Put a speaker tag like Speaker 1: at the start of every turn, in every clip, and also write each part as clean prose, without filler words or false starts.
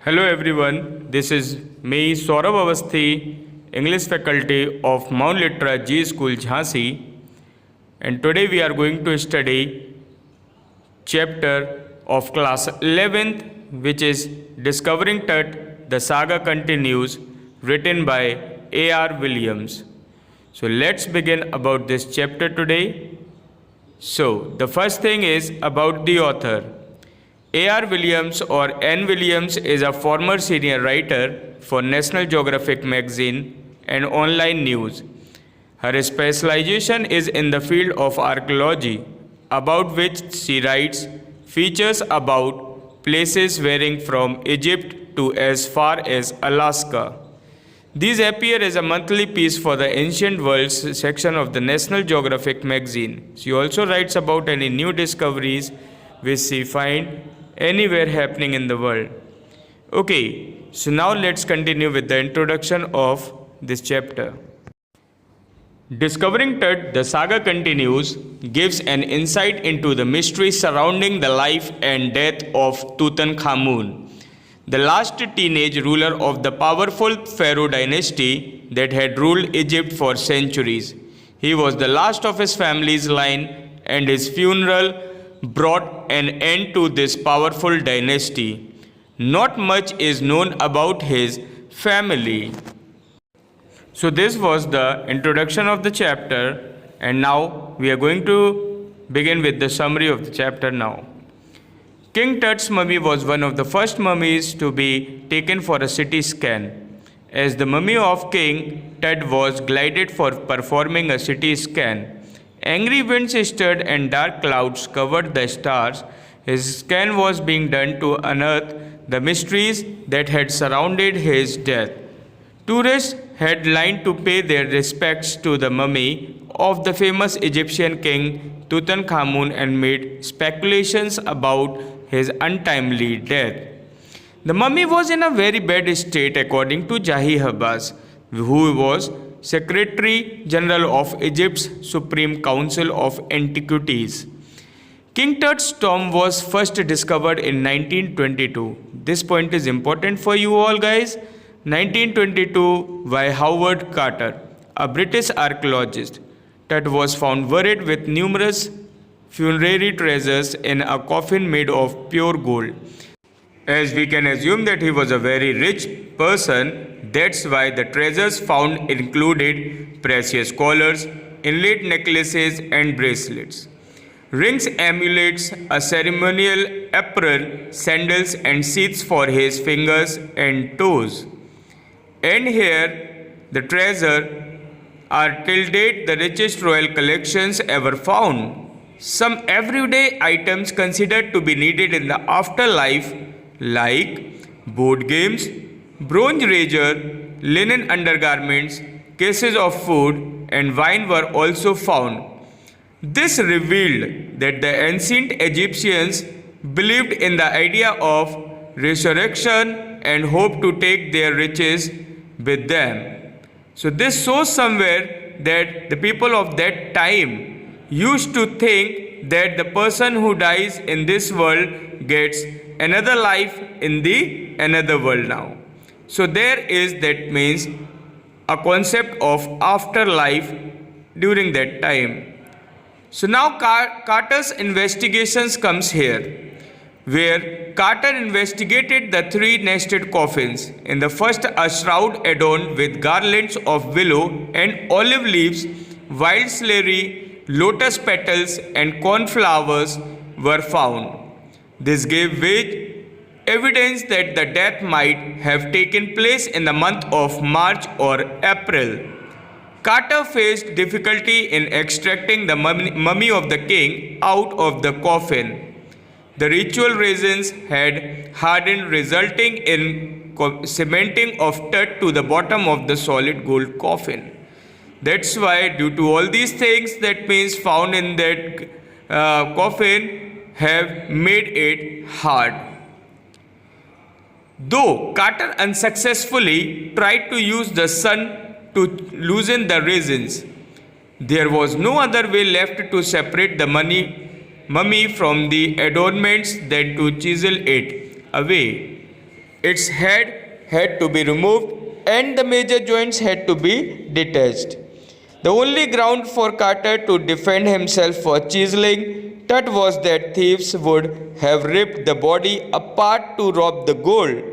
Speaker 1: Hello everyone, this is me Saurabh, English faculty of Mount Litra G School Jhansi, and today we are going to study chapter of class 11th, which is Discovering Tut The Saga Continues, written by A.R. Williams. So let's begin about this chapter today. So the first thing is about the author. A.R. Williams or N. Williams is a former senior writer for National Geographic magazine and online news. Her specialization is in the field of archaeology, about which she writes features about places varying from Egypt to as far as Alaska. These appear as a monthly piece for the Ancient Worlds section of the National Geographic magazine. She also writes about any new discoveries which she finds anywhere happening in the world. Okay, so now let's continue with the introduction of this chapter. Discovering Tut, the saga continues, gives an insight into the mystery surrounding the life and death of Tutankhamun, the last teenage ruler of the powerful Pharaoh dynasty that had ruled Egypt for centuries. He was the last of his family's line, and his funeral brought an end to this powerful dynasty. Not much is known about his family. So this was the introduction of the chapter, and now we are going to begin with the summary of the chapter now. King Tut's mummy was one of the first mummies to be taken for a CT scan. As the mummy of King Tut was glided for performing a CT scan, angry winds stirred and dark clouds covered the stars. His scan was being done to unearth the mysteries that had surrounded his death. Tourists had lined to pay their respects to the mummy of the famous Egyptian king Tutankhamun and made speculations about his untimely death. The mummy was in a very bad state according to Jahi Habas, who was Secretary General of Egypt's Supreme Council of Antiquities. King Tut's tomb was first discovered in 1922. This point is important for you all guys. 1922 by Howard Carter, a British archaeologist. Tut was found buried with numerous funerary treasures in a coffin made of pure gold. As we can assume that he was a very rich person, that's why the treasures found included precious collars, inlaid necklaces and bracelets, rings, amulets, a ceremonial apron, sandals and sheaths for his fingers and toes. And here the treasure are till date the richest royal collections ever found. Some everyday items considered to be needed in the afterlife like board games, bronze razor, linen undergarments, cases of food and wine were also found. This revealed that the ancient Egyptians believed in the idea of resurrection and hoped to take their riches with them. So this shows somewhere that the people of that time used to think that the person who dies in this world gets another life in the another world now. So there is, that means, a concept of afterlife during that time. So now Carter's investigations comes here, where Carter investigated the three nested coffins. In the first, a shroud adorned with garlands of willow and olive leaves, wild celery, lotus petals and cornflowers were found. This gave evidence that the death might have taken place in the month of March or April. Carter faced difficulty in extracting the mummy of the king out of the coffin. The ritual resins had hardened, resulting in cementing of Tut to the bottom of the solid gold coffin. That's why, due to all these things, that means found in that coffin have made it hard. Though Carter unsuccessfully tried to use the sun to loosen the resins, there was no other way left to separate the mummy from the adornments than to chisel it away. Its head had to be removed and the major joints had to be detached. The only ground for Carter to defend himself for chiseling Tut was that thieves would have ripped the body apart to rob the gold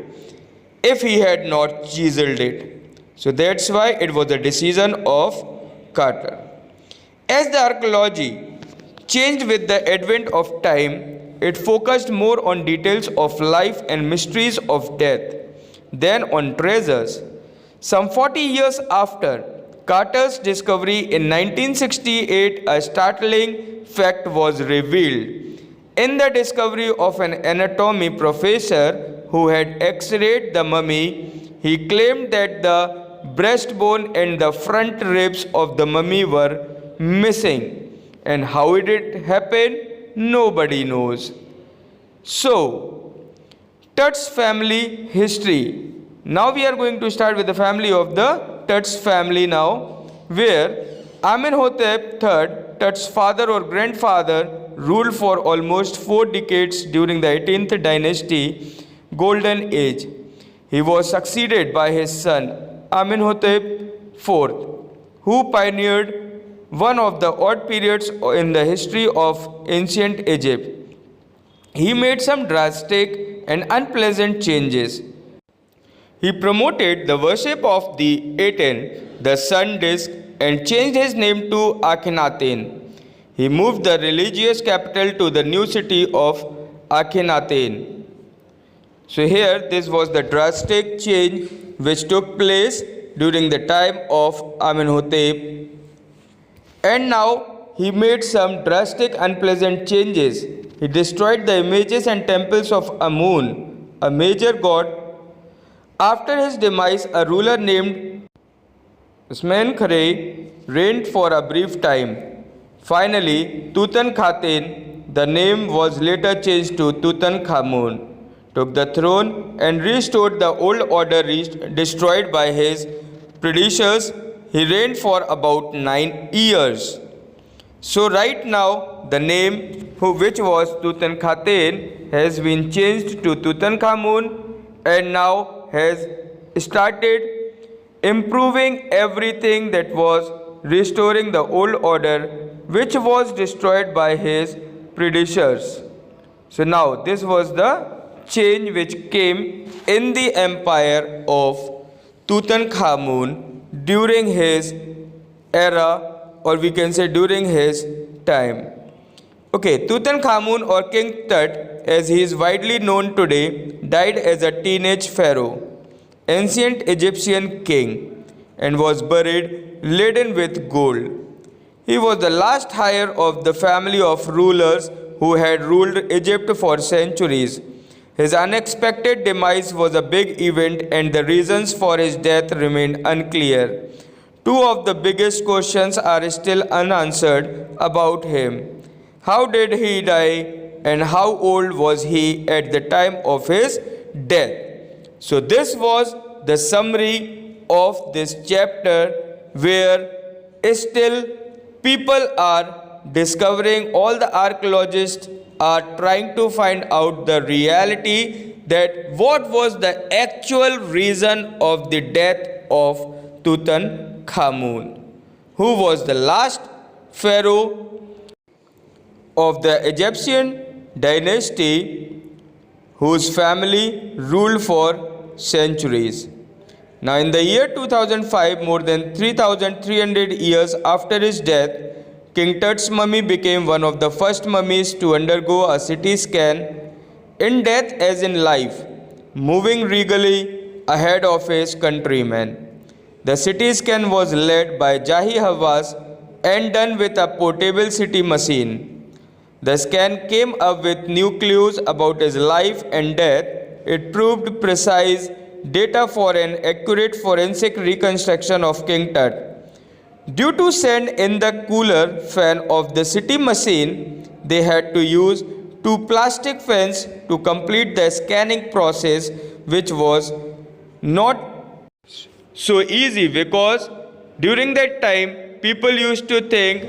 Speaker 1: if he had not chiseled it. So that's why it was a decision of Carter. As the archaeology changed with the advent of time, it focused more on details of life and mysteries of death than on treasures. Some 40 years after Carter's discovery in 1968, a startling fact was revealed. In the discovery of an anatomy professor who had x-rayed the mummy, he claimed that the breastbone and the front ribs of the mummy were missing. And how did it happen? Nobody knows. So, Tut's family history. Now we are going to start with the family of the Tut's family now, where Amenhotep III, Tut's father or grandfather, ruled for almost 4 decades during the 18th dynasty, Golden Age. He was succeeded by his son Amenhotep IV, who pioneered one of the odd periods in the history of ancient Egypt. He made some drastic and unpleasant changes. He promoted the worship of the Aten, the sun disk, and changed his name to Akhenaten. He moved the religious capital to the new city of Akhenaten. So here this was the drastic change which took place during the time of Amenhotep. And now he made some drastic unpleasant changes. He destroyed the images and temples of Amun, a major god. After his demise, a ruler named Usman-Kare reigned for a brief time. Finally, Tutankhaten, the name was later changed to Tutankhamun, took the throne and restored the old order destroyed by his predecessors. He reigned for about 9 years. So right now, the name which was Tutankhaten has been changed to Tutankhamun and now has started improving everything, that was restoring the old order which was destroyed by his predecessors. So now this was the change which came in the empire of Tutankhamun during his era, or we can say during his time. Okay, Tutankhamun or King Tut, as he is widely known today, died as a teenage pharaoh, ancient Egyptian king, and was buried laden with gold. He was the last heir of the family of rulers who had ruled Egypt for centuries. His unexpected demise was a big event, and the reasons for his death remained unclear. 2 of the biggest questions are still unanswered about him. How did he die, and how old was he at the time of his death? So this was the summary of this chapter, where still people are discovering, all the archaeologists are trying to find out the reality, that what was the actual reason of the death of Tutankhamun, who was the last pharaoh of the Egyptian dynasty, whose family ruled for centuries. Now in the year 2005, more than 3,300 years after his death, King Tut's mummy became one of the first mummies to undergo a CT scan, in death as in life, moving regally ahead of his countrymen. The CT scan was led by Jahi Hawass and done with a portable CT machine. The scan came up with new clues about his life and death. It proved precise data for an accurate forensic reconstruction of King Tut. Due to sand in the cooler fan of the CT machine, they had to use 2 plastic fans to complete the scanning process, which was not so easy, because during that time people used to think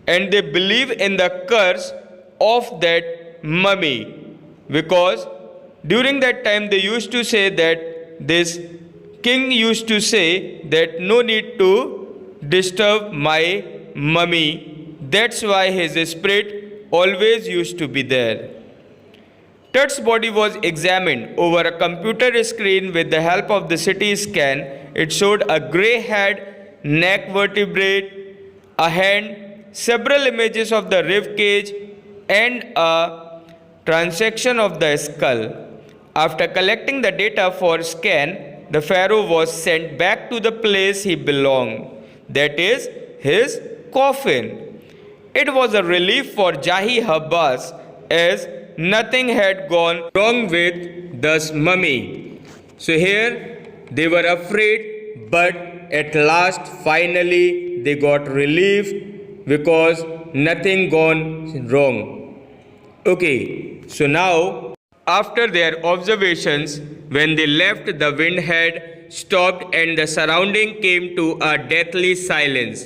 Speaker 1: and they believe in the curse of that mummy, because During that time, they used to say that this king used to say that no need to disturb my mummy. That's why his spirit always used to be there. Tut's body was examined over a computer screen with the help of the CT scan. It showed a grey head, neck vertebrae, a hand, several images of the rib cage, and a transection of the skull. After collecting the data for scan, the pharaoh was sent back to the place he belonged, that is, his coffin. It was a relief for Jahi Habbas, as nothing had gone wrong with the mummy. So here they were afraid, but at last finally they got relief because nothing gone wrong. Okay, so now after their observations, when they left, the wind had stopped and the surrounding came to a deathly silence.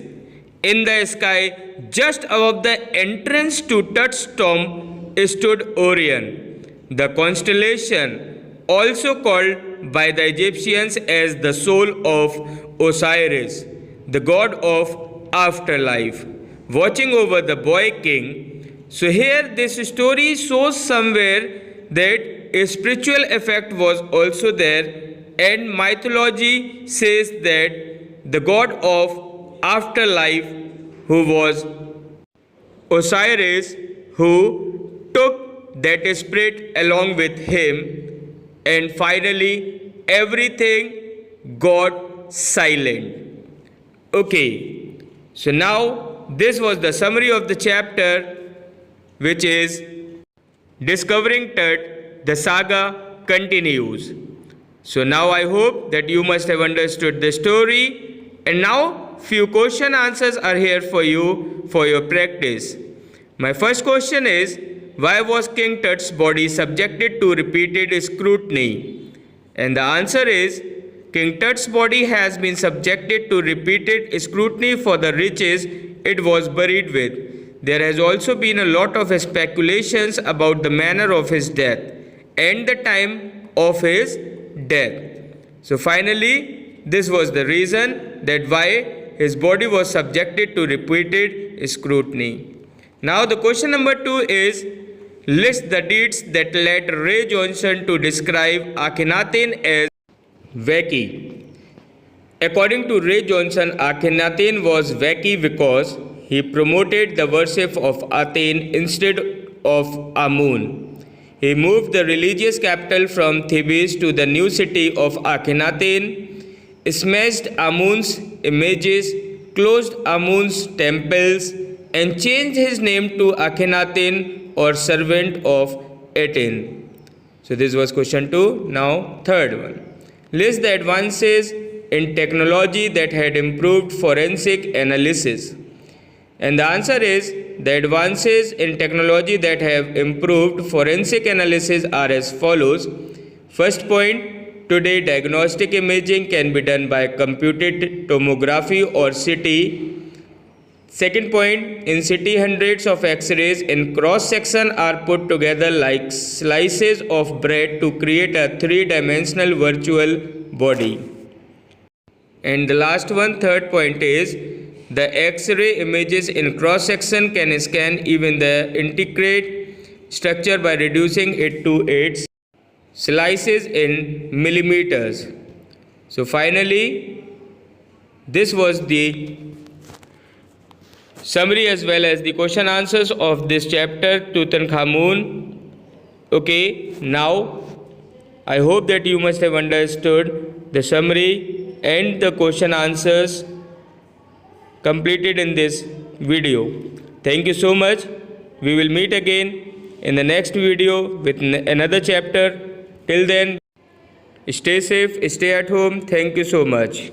Speaker 1: In the sky, just above the entrance to Tut's tomb, stood Orion, the constellation also called by the Egyptians as the soul of Osiris, the god of afterlife, watching over the boy king. So here this story shows somewhere that a spiritual effect was also there, and mythology says that the god of afterlife, who was Osiris, who took that spirit along with him, and finally everything got silent. Okay, so now this was the summary of the chapter, which is Discovering Tut. The saga continues. So now I hope that you must have understood the story, and now few question answers are here for you for your practice. My first question is, why was King Tut's body subjected to repeated scrutiny? And the answer is, King Tut's body has been subjected to repeated scrutiny for the riches it was buried with. There has also been a lot of speculations about the manner of his death and the time of his death. So finally, this was the reason that why his body was subjected to repeated scrutiny. Now the question number 2 is, list the deeds that led Ray Johnson to describe Akhenaten as wacky. According to Ray Johnson, Akhenaten was wacky because he promoted the worship of Aten instead of Amun. He moved the religious capital from Thebes to the new city of Akhenaten, smashed Amun's images, closed Amun's temples, and changed his name to Akhenaten, or servant of Aten. So this was question 2. Now third one. List the advances in technology that had improved forensic analysis. And the answer is, the advances in technology that have improved forensic analysis are as follows. First point, today diagnostic imaging can be done by computed tomography or CT. Second point, in CT hundreds of X-rays in cross-section are put together like slices of bread to create a three-dimensional virtual body. And the last one, third point is, the X-ray images in cross-section can scan even the intricate structure by reducing it to its slices in millimeters. So finally, this was the summary as well as the question answers of this chapter, Tutankhamun. Okay, now I hope that you must have understood the summary and the question answers completed in this video. Thank you so much. We will meet again in the next video with another chapter. Till then, stay safe, stay at home. Thank you so much.